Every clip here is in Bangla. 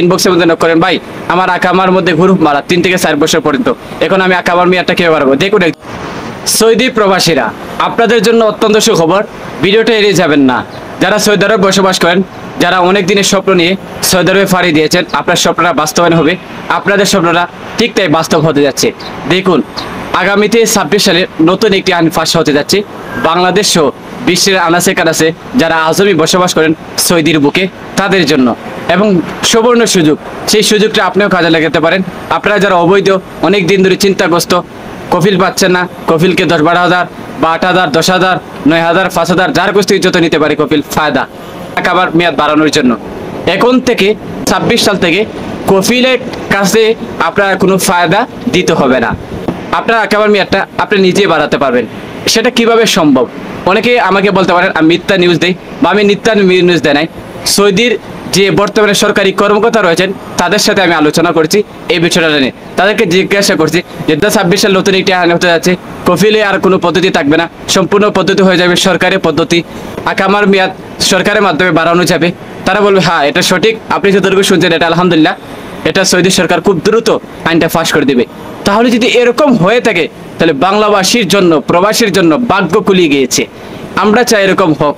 ইনবক্সের মধ্যে নক করেন, ভাই আমার আকামার মধ্যে গ্রুপ মারা 3 থেকে 4 বছর পর্যন্ত, এখন আমি আকামার মেয়াদটা কিভাবে বাড়াবো। দেখুন সৌদি প্রবাসীরা, আপনাদের জন্য অত্যন্ত সুখবর, ভিডিওটা এড়িয়ে যাবেন না। যারা সৌদি আরবে বসবাস করেন, যারা অনেক দিনের স্বপ্ন নিয়ে সৌদি আরবে ফাড়ি দিয়েছেন, আপনার স্বপ্নটা বাস্তবায়ন হবে, আপনাদের স্বপ্নটা ঠিক তাই বাস্তব হতে যাচ্ছে। দেখুন আগামীতে 26 সালে নতুন একটি আইন ফাঁস হতে যাচ্ছে বাংলাদেশ সহ বিশ্বের আনাচে কানাচে যারা আজমি বসবাস করেন সৌদির বুকে তাদের জন্য, এবং সুবর্ণ সুযোগ, সেই সুযোগটা আপনিও কাজে লাগাতে পারেন। আপনারা যারা অবৈধ অনেক দিন ধরে চিন্তাগ্রস্ত, কফিল পাচ্ছেন না, কফিলকে 10-12 হাজার বা 8 হাজার 10 হাজার 9 হাজার 5 হাজার যার কাছ থেকে যত নিতে পারে কফিল ফায়দা আবার মেয়াদ বাড়ানোর জন্য, এখন থেকে 26 সাল থেকে কফিলের কাছে আপনার কোনো ফায়দা দিতে হবে না, আপনার আকাবার মেয়াদটা আপনি নিজেই বাড়াতে পারবেন। সেটা কিভাবে সম্ভব? অনেকে আমাকে বলতে পারেন আমি মিথ্যা নিউজ দেই, বা আমি মিথ্যা নিউজ দেয় নাই। সৌদির যে বর্তমানে সরকারি কর্মকর্তা রয়েছেন তাদের সাথে আমি আলোচনা করছি এই বিষয়টা নিয়ে, তাদেরকে জিজ্ঞাসা করছি যে 26 সাল নতুন একটি আইন হতে যাচ্ছে, কফিলে আর কোনো পদ্ধতি থাকবে না, সম্পূর্ণ পদ্ধতি হয়ে যাবে সরকারি পদ্ধতি, আকামার মেয়াদ সরকারের মাধ্যমে বাড়ানো যাবে। তারা বলবে হ্যাঁ এটা সঠিক, আপনি যতটুকু শুনছেন এটা আলহামদুলিল্লাহ, এটা সৌদি সরকার খুব দ্রুত আইনটা ফাঁস করে দেবে। তাহলে যদি এরকম হয়ে থাকে তাহলে বাংলাবাসীর জন্য, প্রবাসীর জন্য ভাগ্য খুলিয়ে গিয়েছে। আমরা চাই এরকম হোক।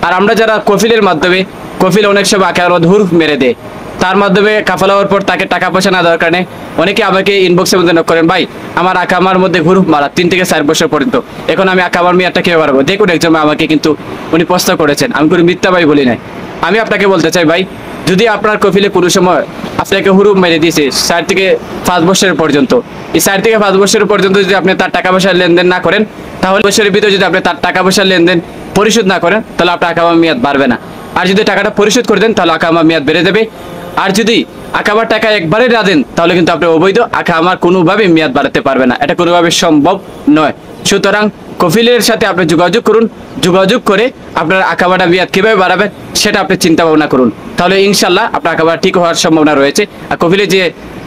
আর আমরা যারা কফিলের মাধ্যমে, কফিল অনেক সময় আকার হুরুফ মেরে দেয়, তার মাধ্যমে কাফালা হওয়ার পর তাকে টাকা পয়সা না দেওয়ার কারণে অনেকে আমাকে ইনবক্সের মধ্যে নক করেন, ভাই আমার আকামার মধ্যে গ্রুপ মারা 3 থেকে 4 বছর পর্যন্ত, এখন আমি আকামার মেয়াদটা কিভাবে বাড়াবো। দেখুন একজন আমাকে কিন্তু উনি প্রশ্ন করেছেন, আমি কোনো মিথ্যা ভাই বলি নাই। আমি আপনাকে বলতে চাই ভাই, যদি আপনার কফিলে কোনো সময় আপনাকে হুরুপ মেরে দিয়েছে 4 থেকে 5 বছরের পর্যন্ত, এই 4 থেকে 5 বছরের পর্যন্ত যদি আপনি তার টাকা পয়সার লেনদেন না করেন, তাহলে বছরের ভিতরে যদি আপনি তার টাকা পয়সার লেনদেন পরিশোধ না করেন তাহলে আপনার আকামার মেয়াদ বাড়বে না। আর যদি টাকাটা পরিশোধ করে দেন তাহলে আকামার মেয়াদ বেড়ে যাবে। আর যদি আকামার টাকা একবারে না দেন তাহলে কিন্তু আপনি অবৈধ, আকামার কোনোভাবে মেয়াদ বাড়াতে পারবে না, এটা কোনোভাবে সম্ভব নয়। সুতরাং কফিলের সাথে আপনি যোগাযোগ করুন, যোগাযোগ করে আপনার আকামাটা মেয়াদ কীভাবে বাড়াবেন সেটা আপনি চিন্তা ভাবনা করুন, তাহলে ইনশাল্লাহ আপনার আকামা ঠিক হওয়ার সম্ভাবনা রয়েছে। আর কফিলে যে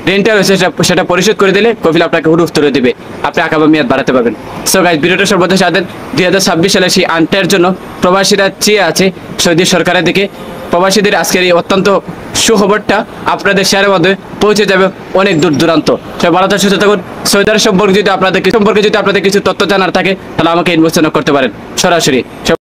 রেন্টটা রয়েছে সেটা পরিশোধ করে দিলে কফিল আপনাকে হুরুফ তুলে দেবে, আপনি আকামা মেয়াদ বাড়াতে পারবেন। সো গাইজ, ভিডিওটা সর্বদা সাথে 2026 সালে সেই আইনটার জন্য প্রবাসীরা চেয়ে আছে সৌদি সরকারের দিকে। প্রবাসীদের আজকের এই অত্যন্ত সুখবরটা আপনাদের শেয়ারের মধ্যে পৌঁছে যাবে অনেক দূর দূরান্ত। সবাই ভালো থাকুন, সুস্থ থাকুন। সৌদি আরব সম্পর্কে যদি আপনাদের কিছু তথ্য জানার থাকে তাহলে আমাকে ইনবক্স করতে পারেন সরাসরি।